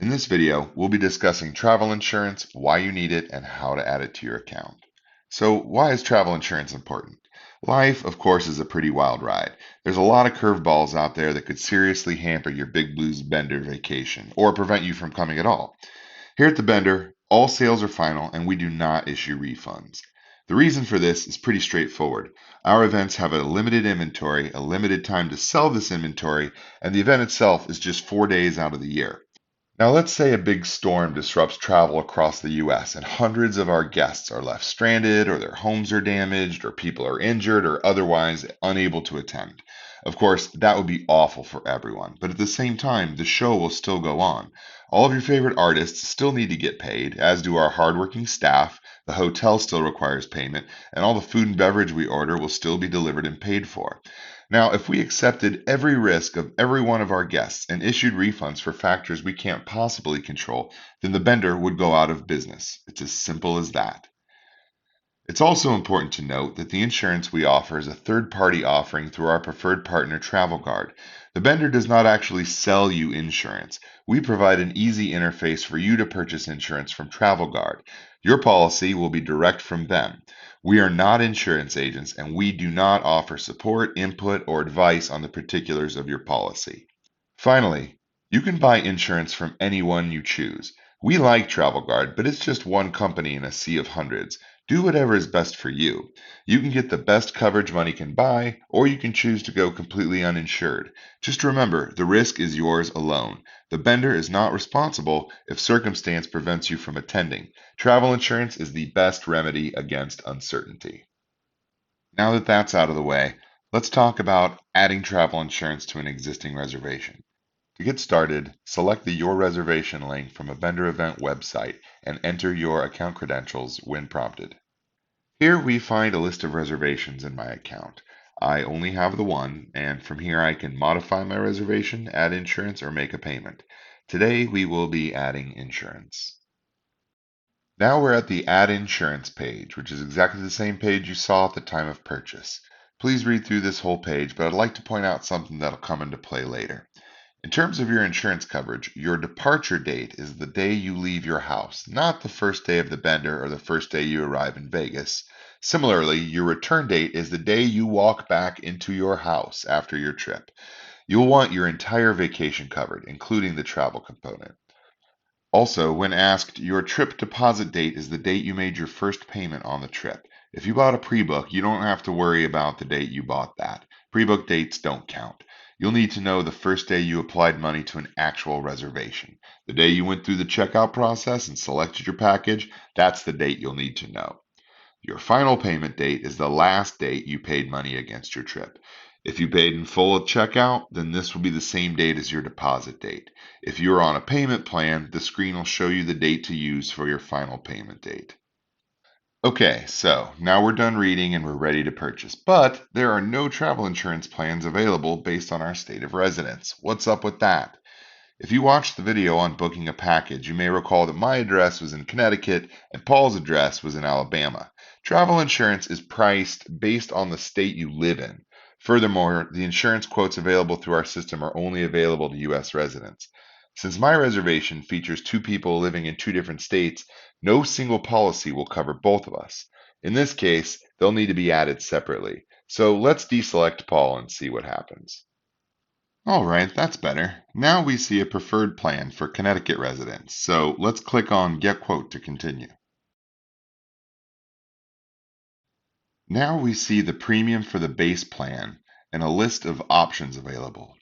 In this video, we'll be discussing travel insurance, why you need it, and how to add it to your account. So, why is travel insurance important? Life, of course, is a pretty wild ride. There's a lot of curveballs out there that could seriously hamper your Big Blues Bender vacation or prevent you from coming at all. Here at the Bender, all sales are final and we do not issue refunds. The reason for this is pretty straightforward. Our events have a limited inventory, a limited time to sell this inventory, and the event itself is just 4 days out of the year. Now, let's say a big storm disrupts travel across the US and hundreds of our guests are left stranded, or their homes are damaged, or people are injured, or otherwise unable to attend. Of course, that would be awful for everyone, but at the same time, the show will still go on. All of your favorite artists still need to get paid, as do our hardworking staff, the hotel still requires payment, and all the food and beverage we order will still be delivered and paid for. Now, if we accepted every risk of every one of our guests and issued refunds for factors we can't possibly control, then the Bender would go out of business. It's as simple as that. It's also important to note that the insurance we offer is a third-party offering through our preferred partner, TravelGuard. The Bender does not actually sell you insurance. We provide an easy interface for you to purchase insurance from TravelGuard. Your policy will be direct from them. We are not insurance agents and we do not offer support, input, or advice on the particulars of your policy. Finally, you can buy insurance from anyone you choose. We like TravelGuard, but it's just one company in a sea of hundreds. Do whatever is best for you. You can get the best coverage money can buy, or you can choose to go completely uninsured. Just remember, the risk is yours alone. The Bender is not responsible if circumstance prevents you from attending. Travel insurance is the best remedy against uncertainty. Now that that's out of the way, let's talk about adding travel insurance to an existing reservation. To get started, select the Your Reservation link from a Bender event website and enter your account credentials when prompted. Here we find a list of reservations in my account. I only have the one, and from here I can modify my reservation, add insurance, or make a payment. Today we will be adding insurance. Now we're at the Add Insurance page, which is exactly the same page you saw at the time of purchase. Please read through this whole page, but I'd like to point out something that'll come into play later. In terms of your insurance coverage, your departure date is the day you leave your house, not the first day of the Bender or the first day you arrive in Vegas. Similarly, your return date is the day you walk back into your house after your trip. You'll want your entire vacation covered, including the travel component. Also, when asked, your trip deposit date is the date you made your first payment on the trip. If you bought a pre-book, you don't have to worry about the date you bought that. Pre-book dates don't count. You'll need to know the first day you applied money to an actual reservation. The day you went through the checkout process and selected your package, that's the date you'll need to know. Your final payment date is the last date you paid money against your trip. If you paid in full at checkout, then this will be the same date as your deposit date. If you're on a payment plan, the screen will show you the date to use for your final payment date. Okay, so now we're done reading and we're ready to purchase, but there are no travel insurance plans available based on our state of residence. What's up with that? If you watched the video on booking a package, you may recall that my address was in Connecticut and Paul's address was in Alabama. Travel insurance is priced based on the state you live in. Furthermore, the insurance quotes available through our system are only available to U.S. residents. Since my reservation features two people living in two different states, no single policy will cover both of us. In this case, they'll need to be added separately. So let's deselect Paul and see what happens. All right, that's better. Now we see a preferred plan for Connecticut residents. So let's click on Get Quote to continue. Now we see the premium for the base plan and a list of options available.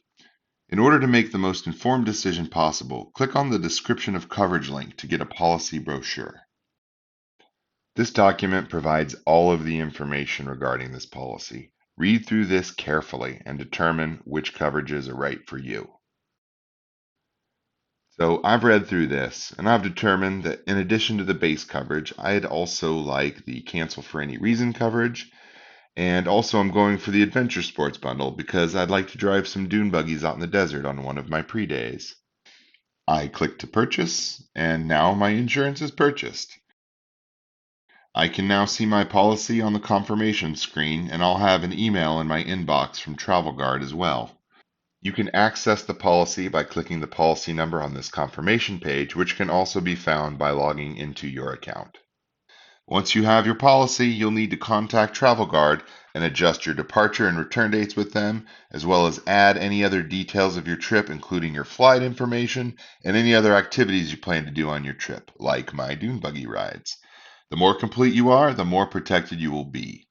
In order to make the most informed decision possible, click on the Description of Coverage link to get a policy brochure. This document provides all of the information regarding this policy. Read through this carefully and determine which coverages are right for you. So I've read through this and I've determined that in addition to the base coverage, I'd also like the cancel for any reason coverage. And also I'm going for the adventure sports bundle because I'd like to drive some dune buggies out in the desert on one of my pre-days. I click to purchase and now my insurance is purchased. I can now see my policy on the confirmation screen and I'll have an email in my inbox from TravelGuard as well. You can access the policy by clicking the policy number on this confirmation page, which can also be found by logging into your account. Once you have your policy, you'll need to contact Travel Guard and adjust your departure and return dates with them, as well as add any other details of your trip, including your flight information and any other activities you plan to do on your trip, like my dune buggy rides. The more complete you are, the more protected you will be.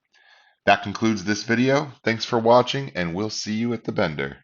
That concludes this video. Thanks for watching, and we'll see you at the bender.